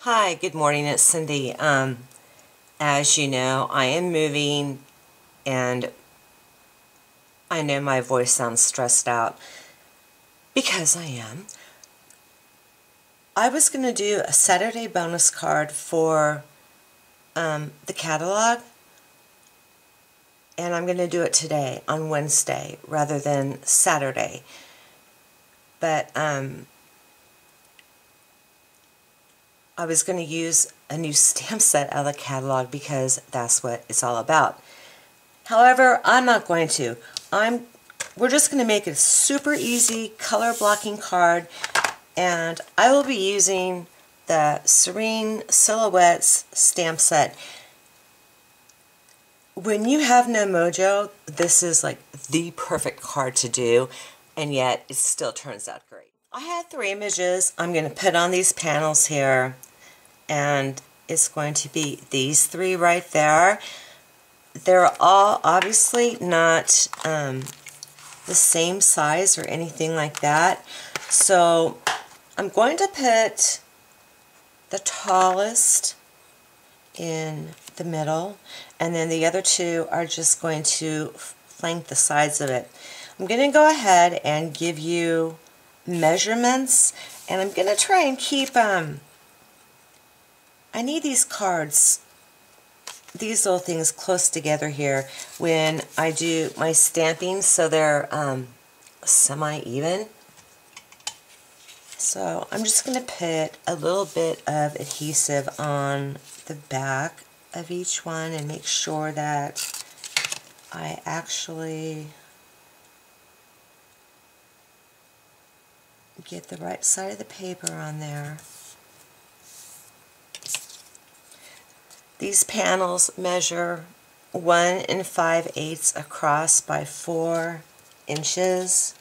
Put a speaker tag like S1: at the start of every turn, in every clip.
S1: Hi, good morning, it's Cindy. As you know, I am moving and I know my voice sounds stressed out because I am. I was going to do a Saturday bonus card for the catalog, and I'm going to do it today on Wednesday rather than Saturday. But I was going to use a new stamp set out of the catalog because that's what it's all about. However, I'm not going to. We're just going to make it a super easy color blocking card, and I will be using the Serene Silhouettes stamp set. When you have no mojo, this is like the perfect card to do, and yet it still turns out great. I had 3 images I'm going to put on these panels here, and it's going to be these 3 right there. They're all obviously not the same size or anything like that. So I'm going to put the tallest in the middle, and then the other 2 are just going to flank the sides of it. I'm going to go ahead and give you measurements, and I'm going to try and keep I need these cards, these little things, close together here when I do my stamping so they're semi-even. So I'm just going to put a little bit of adhesive on the back of each one and make sure that I actually get the right side of the paper on there. These panels measure 1 5/8 across by 4 inches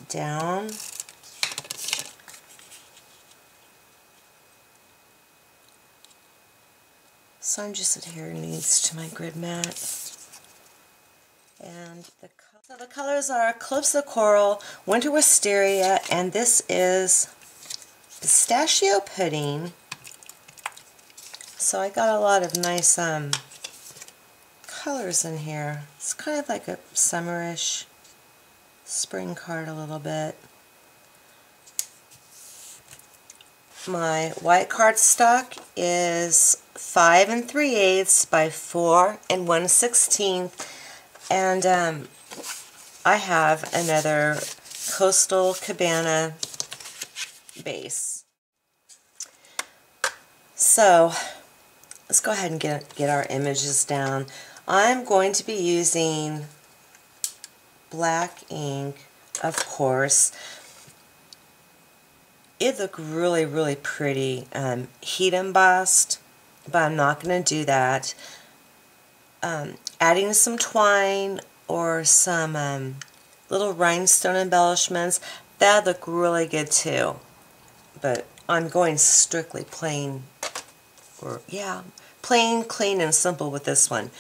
S1: down. So I'm just adhering these to my grid mat. And the colors are Calypso Coral, Winter Wisteria, and this is Pistachio Pudding. So I got a lot of nice colors in here. It's kind of like a summerish spring card a little bit. My white cardstock is 5 3/8 by 4 1/16, and I have another Coastal Cabana base. So let's go ahead and get our images down. I'm going to be using black ink, of course. It looked really, really pretty heat embossed, but I'm not going to do that. Adding some twine or some little rhinestone embellishments, that look really good too. But I'm going strictly plain, plain, clean, and simple with this one.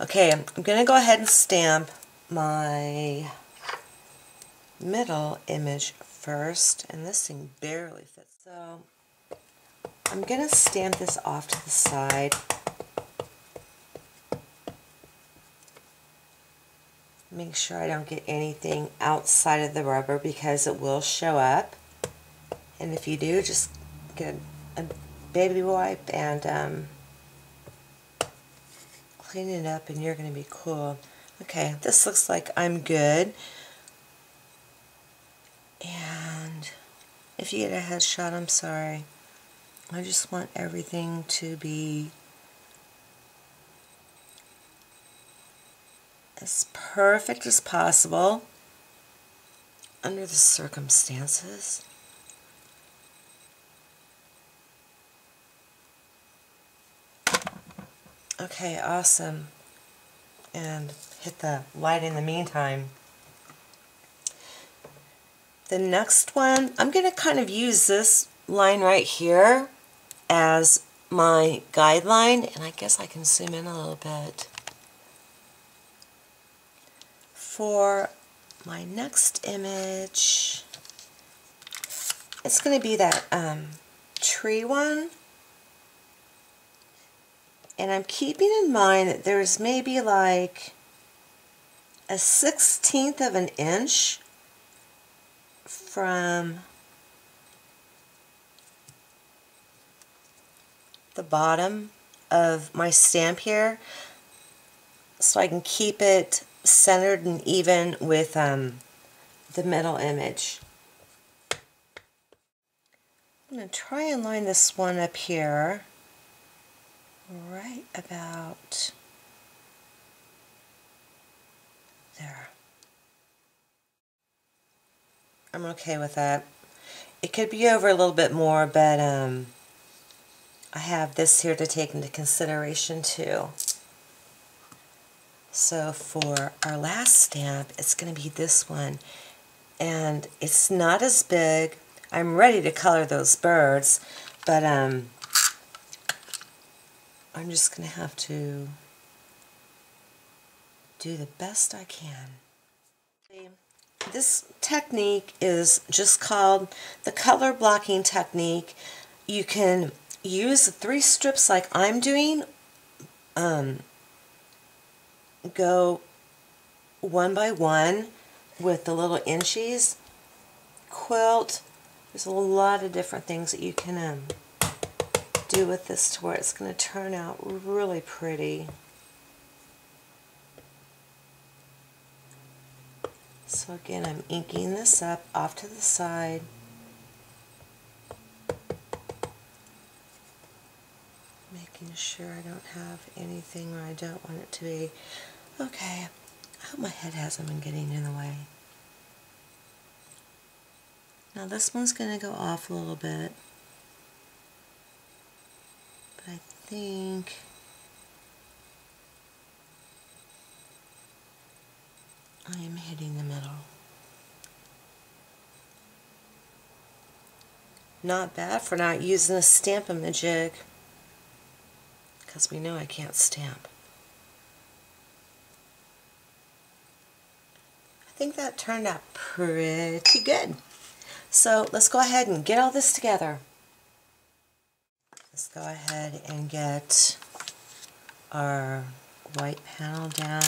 S1: Okay, I'm going to go ahead and stamp my middle image first, and this thing barely fits. So I'm going to stamp this off to the side. Make sure I don't get anything outside of the rubber because it will show up. And if you do, just get a baby wipe and clean it up, and you're going to be cool. Okay, this looks like I'm good. And if you get a headshot, I'm sorry. I just want everything to be as perfect as possible under the circumstances. Okay, awesome. And hit the light in the meantime. The next one, I'm going to kind of use this line right here as my guideline, and I guess I can zoom in a little bit. For my next image, it's going to be that tree one. And I'm keeping in mind that there's maybe like a 1/16 of an inch from the bottom of my stamp here, so I can keep it centered and even with the middle image. I'm going to try and line this one up here right about there. I'm okay with that. It could be over a little bit more, but I have this here to take into consideration too. So for our last stamp, it's going to be this one, and it's not as big. I'm ready to color those birds, but I'm just going to have to do the best I can. This technique is just called the color blocking technique. You can use 3 strips like I'm doing, go one by one with the little inchies, quilt. There's a lot of different things that you can do with this to where it's going to turn out really pretty. So again, I'm inking this up off to the side. Making sure I don't have anything where I don't want it to be. Okay, I hope my head hasn't been getting in the way. Now this one's going to go off a little bit, but I think I am hitting the middle. Not bad for not using a Stamp-A-Majig, because we know I can't stamp. I think that turned out pretty good. So let's go ahead and get all this together. Let's go ahead and get our white panel down.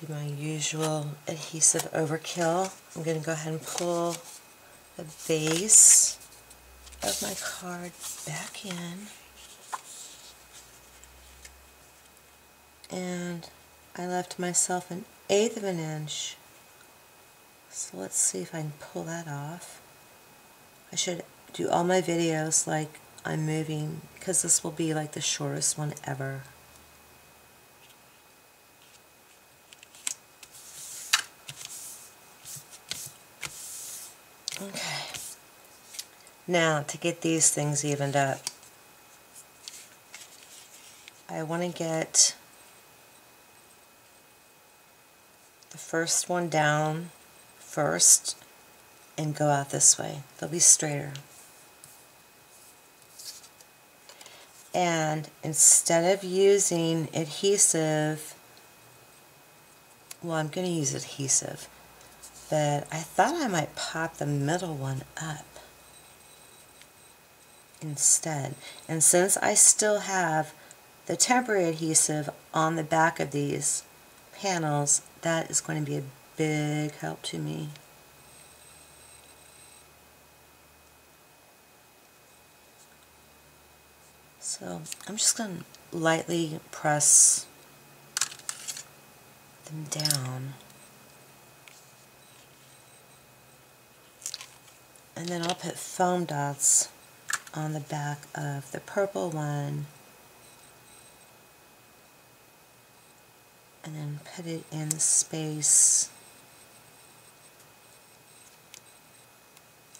S1: Do my usual adhesive overkill. I'm going to go ahead and pull the base of my card back in. And I left myself 1/8 of an inch. So let's see if I can pull that off. I should do all my videos like I'm moving, because this will be like the shortest one ever. Okay. Now to get these things evened up, I want to get the first one down first and go out this way. They'll be straighter. And instead of using adhesive, well, I'm going to use adhesive, but I thought I might pop the middle one up instead. And since I still have the temporary adhesive on the back of these panels, that is going to be a big help to me. So I'm just going to lightly press them down. And then I'll put foam dots on the back of the purple one, and then put it in the space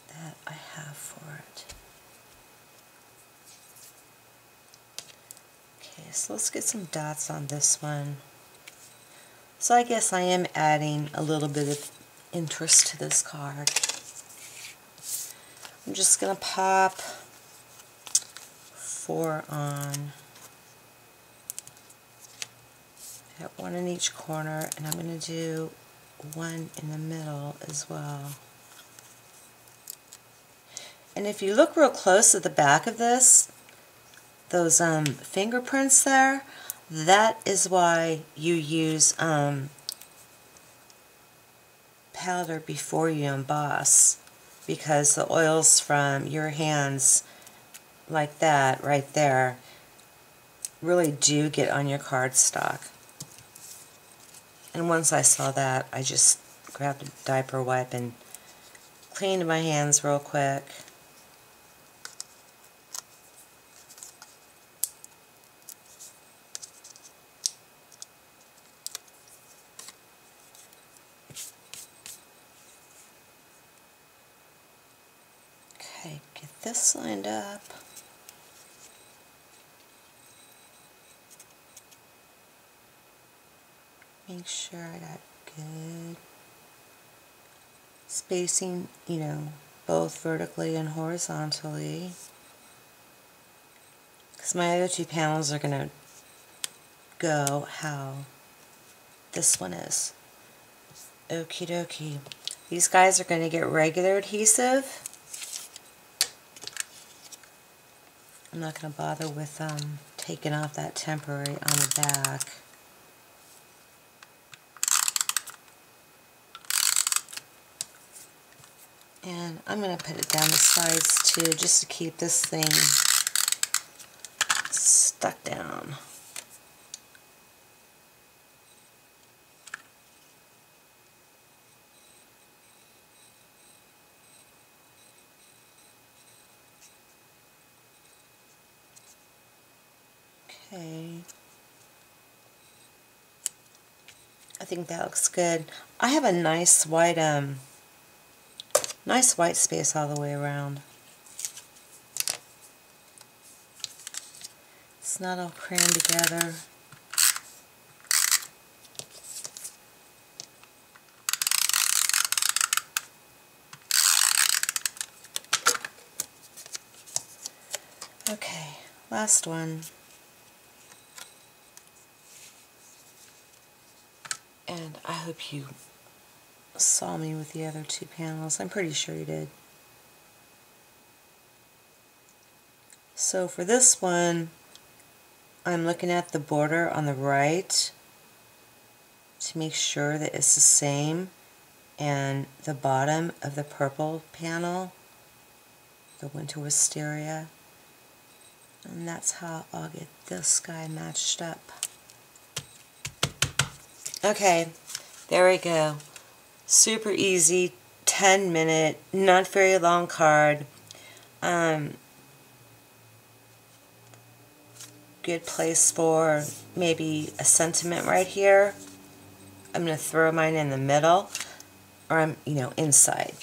S1: that I have for it. Okay, so let's get some dots on this one. So I guess I am adding a little bit of interest to this card. I'm just going to pop 4 on. Got one in each corner, and I'm going to do one in the middle as well. And if you look real close at the back of this, those fingerprints there, that is why you use powder before you emboss, because the oils from your hands like that right there really do get on your cardstock. And once I saw that, I just grabbed a diaper wipe and cleaned my hands real quick. Okay, get this lined up. Make sure I got good spacing, you know, both vertically and horizontally. Because my other two panels are going to go how this one is. Okie dokie. These guys are going to get regular adhesive. I'm not going to bother with taking off that temporary on the back. And I'm going to put it down the sides too, just to keep this thing stuck down. Okay. I think that looks good. I have a nice white space all the way around. It's not all crammed together. Okay, last one. And I hope you saw me with the other two panels. I'm pretty sure you did. So for this one, I'm looking at the border on the right to make sure that it's the same, and the bottom of the purple panel, the Winter Wisteria, and that's how I'll get this guy matched up. Okay, there we go. Super easy, 10-minute, not very long card. Good place for maybe a sentiment right here. I'm going to throw mine in the middle, or inside.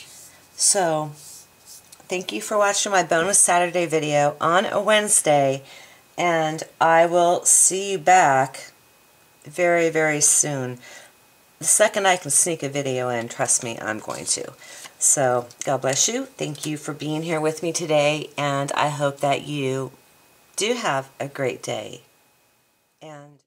S1: So, thank you for watching my bonus Saturday video on a Wednesday, and I will see you back very, very soon. The second I can sneak a video in, trust me, I'm going to. So, God bless you. Thank you for being here with me today, and I hope that you do have a great day. And